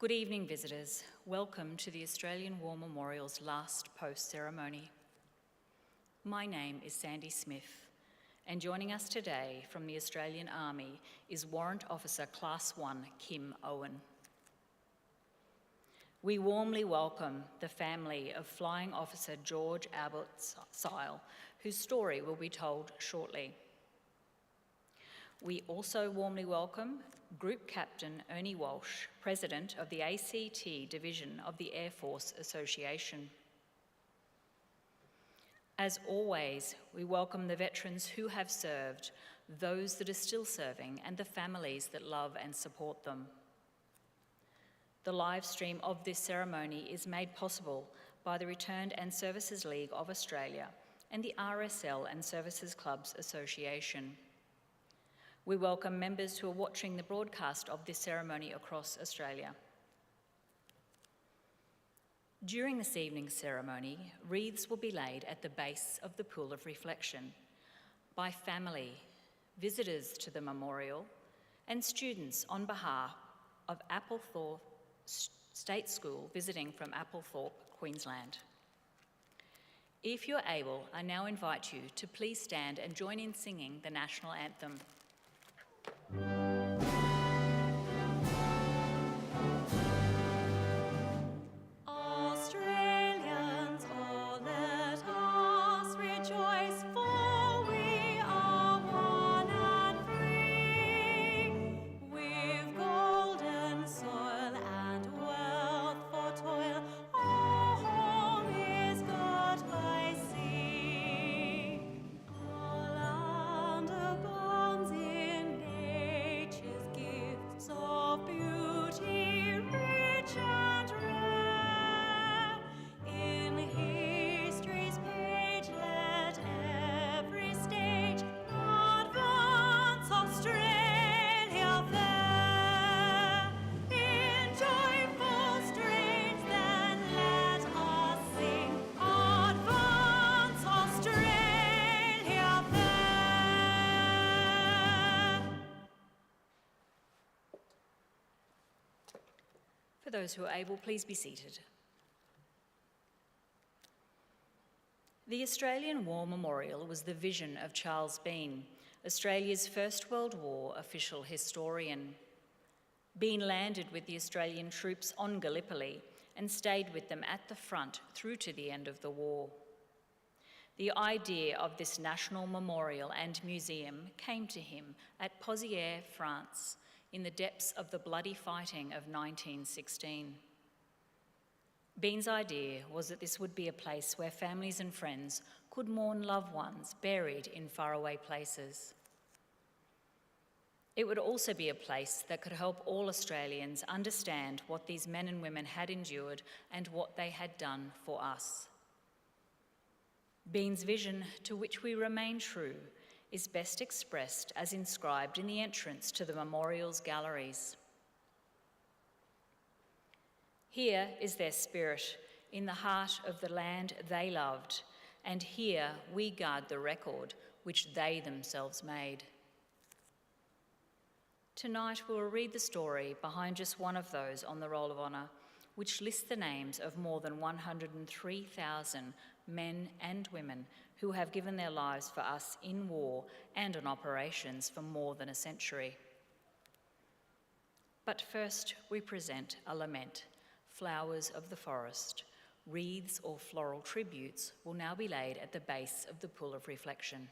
Good evening, visitors. Welcome to the Australian War Memorial's last post ceremony. My name is Sandy Smith, and joining us today from the Australian Army is Warrant Officer Class 1 Kim Owen. We warmly welcome the family of Flying Officer George Albert Syle, whose story will be told shortly. We also warmly welcome Group Captain Ernie Walsh, President of the ACT Division of the Air Force Association. As always, we welcome the veterans who have served, those that are still serving, and the families that love and support them. The live stream of this ceremony is made possible by the Returned and Services League of Australia and the RSL and Services Clubs Association. We welcome members who are watching the broadcast of this ceremony across Australia. During this evening's ceremony, wreaths will be laid at the base of the Pool of Reflection by family, visitors to the memorial, and students on behalf of Applethorpe State School visiting from Applethorpe, Queensland. If you're able, I now invite you to please stand and join in singing the national anthem. Australians, oh, let us rejoice, for we are one and free. With golden soil and wealth for toil, our home is got by sea. Our land abounds in nature's gifts of beauty, rich and rare. In history's page, let every stage advance Australia fair. In joyful strains, then let us sing, advance Australia fair. For those who are able, please be seated. The Australian War Memorial was the vision of Charles Bean, Australia's First World War official historian. Bean landed with the Australian troops on Gallipoli and stayed with them at the front through to the end of the war. The idea of this national memorial and museum came to him at Pozières, France, in the depths of the bloody fighting of 1916. Bean's idea was that this would be a place where families and friends could mourn loved ones buried in faraway places. It would also be a place that could help all Australians understand what these men and women had endured and what they had done for us. Bean's vision, to which we remain true, is best expressed as inscribed in the entrance to the memorial's galleries. Here is their spirit, in the heart of the land they loved, and here we guard the record which they themselves made. Tonight we'll read the story behind just one of those on the Roll of Honour, which lists the names of more than 103,000 men and women who have given their lives for us in war and on operations for more than a century. But first we present a lament. Flowers of the forest, wreaths or floral tributes will now be laid at the base of the Pool of Reflection.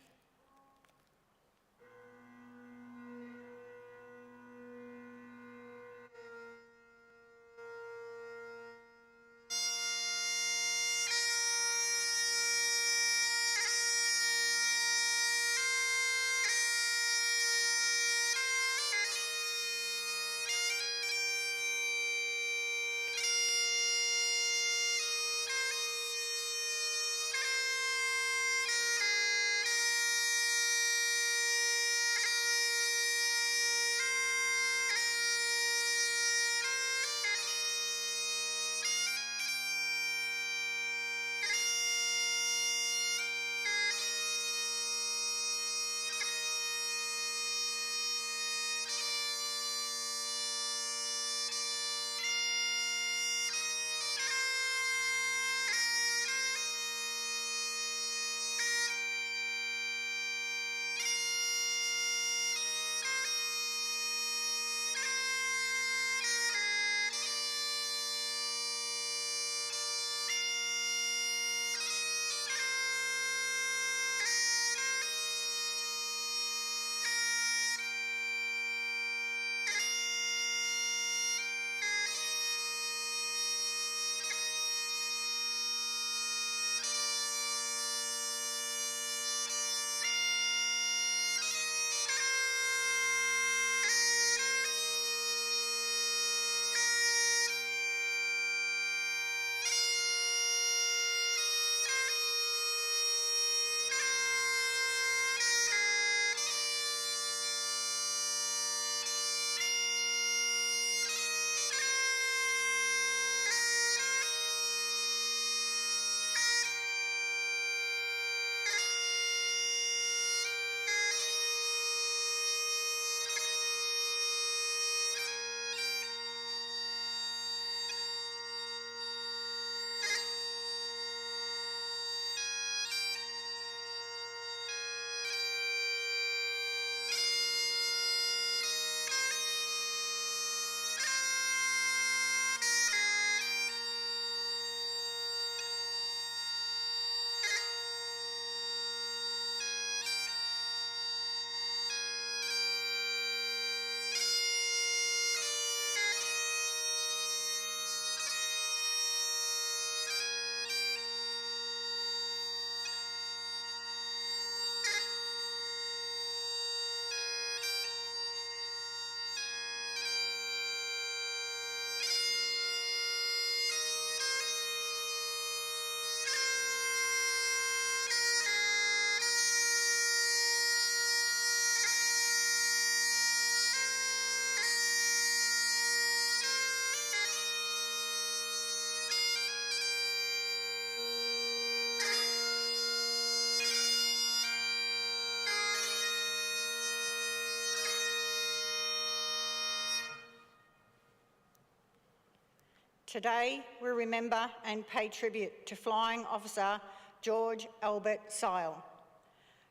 Today, we remember and pay tribute to Flying Officer George Albert Syle.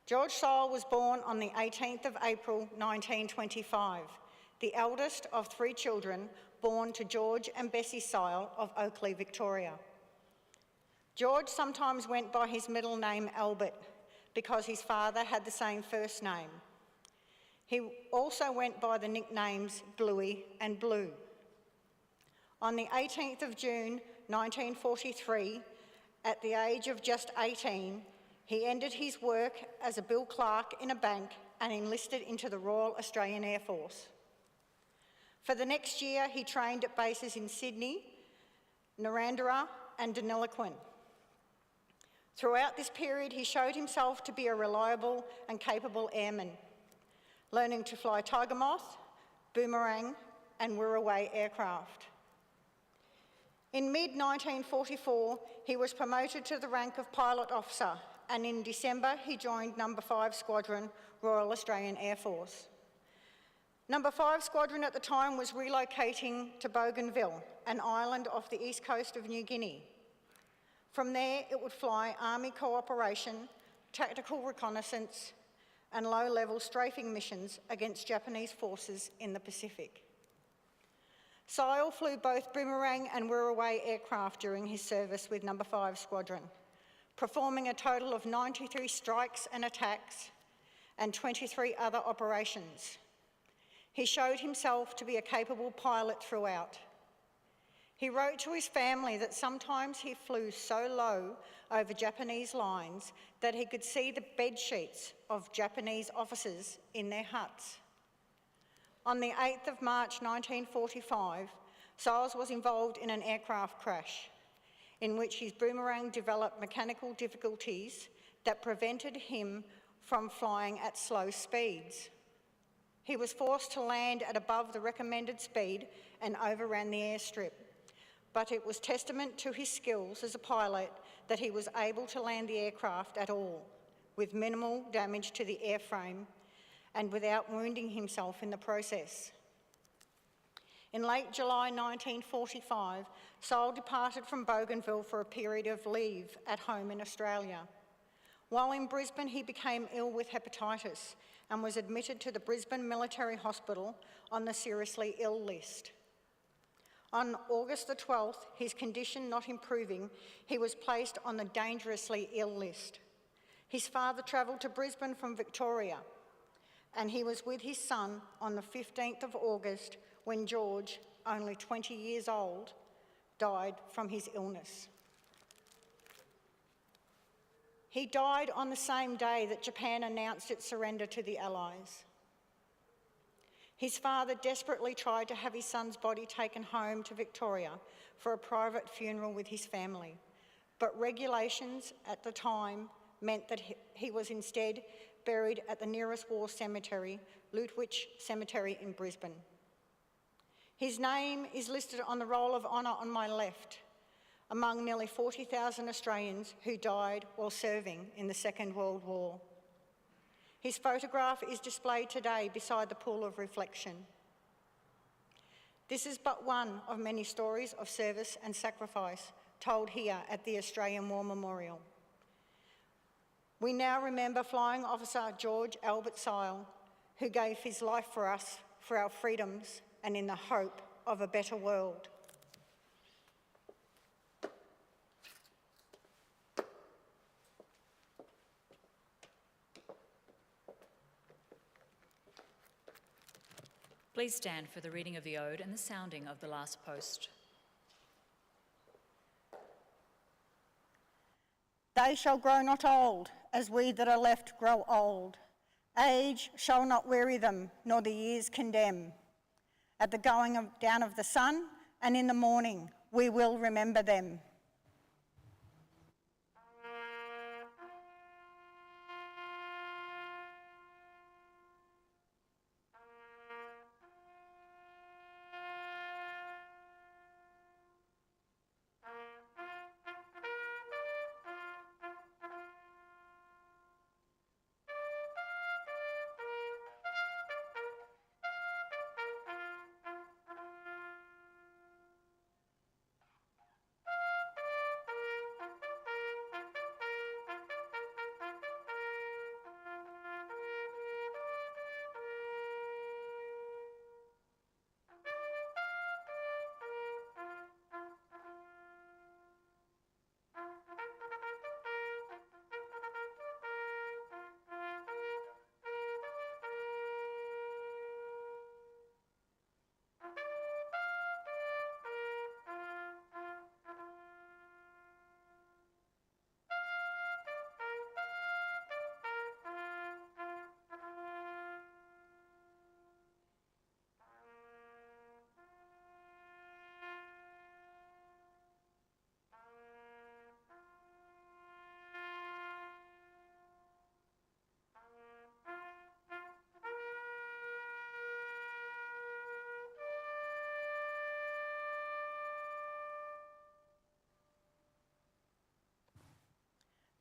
George Syle was born on the 18th of April 1925, the eldest of 3 children born to George and Bessie Syle of Oakleigh, Victoria. George sometimes went by his middle name Albert because his father had the same first name. He also went by the nicknames Bluey and Blue. On the 18th of June 1943, at the age of just 18, he ended his work as a bill clerk in a bank and enlisted into the Royal Australian Air Force. For the next year, he trained at bases in Sydney, Narrandera and Deniliquin. Throughout this period, he showed himself to be a reliable and capable airman, learning to fly Tiger Moth, Boomerang and Wirraway aircraft. In mid-1944, he was promoted to the rank of pilot officer, and in December he joined No. 5 Squadron, Royal Australian Air Force. No. 5 Squadron at the time was relocating to Bougainville, an island off the east coast of New Guinea. From there, it would fly Army cooperation, tactical reconnaissance, and low-level strafing missions against Japanese forces in the Pacific. Syle flew both Boomerang and Wirraway aircraft during his service with No. 5 Squadron, performing a total of 93 strikes and attacks and 23 other operations. He showed himself to be a capable pilot throughout. He wrote to his family that sometimes he flew so low over Japanese lines that he could see the bed sheets of Japanese officers in their huts. On the 8th of March 1945, Syle was involved in an aircraft crash in which his Boomerang developed mechanical difficulties that prevented him from flying at slow speeds. He was forced to land at above the recommended speed and overran the airstrip, but it was testament to his skills as a pilot that he was able to land the aircraft at all, with minimal damage to the airframe and without wounding himself in the process. In late July 1945, Syle departed from Bougainville for a period of leave at home in Australia. While in Brisbane, he became ill with hepatitis and was admitted to the Brisbane Military Hospital on the seriously ill list. On August the 12th, his condition not improving, he was placed on the dangerously ill list. His father travelled to Brisbane from Victoria, and he was with his son on the 15th of August when George, only 20 years old, died from his illness. He died on the same day that Japan announced its surrender to the Allies. His father desperately tried to have his son's body taken home to Victoria for a private funeral with his family, but regulations at the time meant that he was instead buried at the nearest war cemetery, Lutwyche Cemetery in Brisbane. His name is listed on the Roll of Honour on my left, among nearly 40,000 Australians who died while serving in the Second World War. His photograph is displayed today beside the pool of reflection. This is but one of many stories of service and sacrifice told here at the Australian War Memorial. We now remember Flying Officer George Albert Syle, who gave his life for us, for our freedoms, and in the hope of a better world. Please stand for the reading of the ode and the sounding of the last post. They shall grow not old, as we that are left grow old. Age shall not weary them, nor the years condemn. At the going down of the sun and in the morning, we will remember them.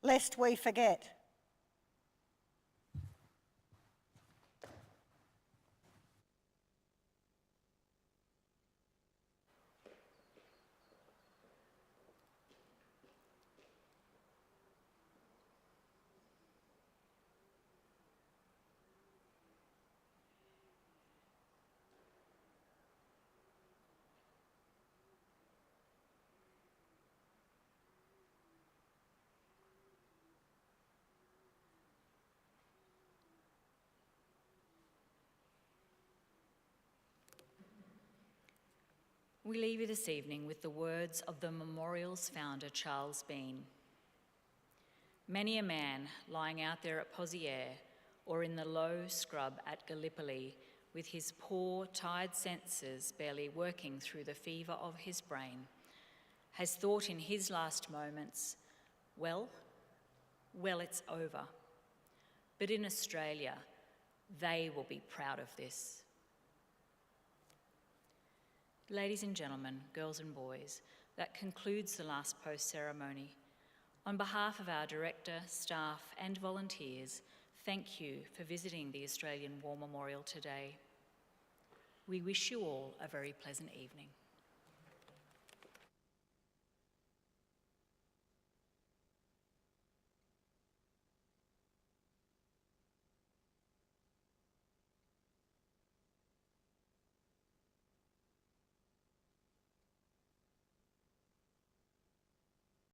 lest we forget. We leave you this evening with the words of the memorial's founder, Charles Bean. Many a man lying out there at Pozières or in the low scrub at Gallipoli with his poor, tired senses barely working through the fever of his brain has thought in his last moments, well, it's over. But in Australia, they will be proud of this. Ladies and gentlemen, girls and boys, that concludes the last post ceremony. On behalf of our director, staff and volunteers, thank you for visiting the Australian War Memorial today. We wish you all a very pleasant evening.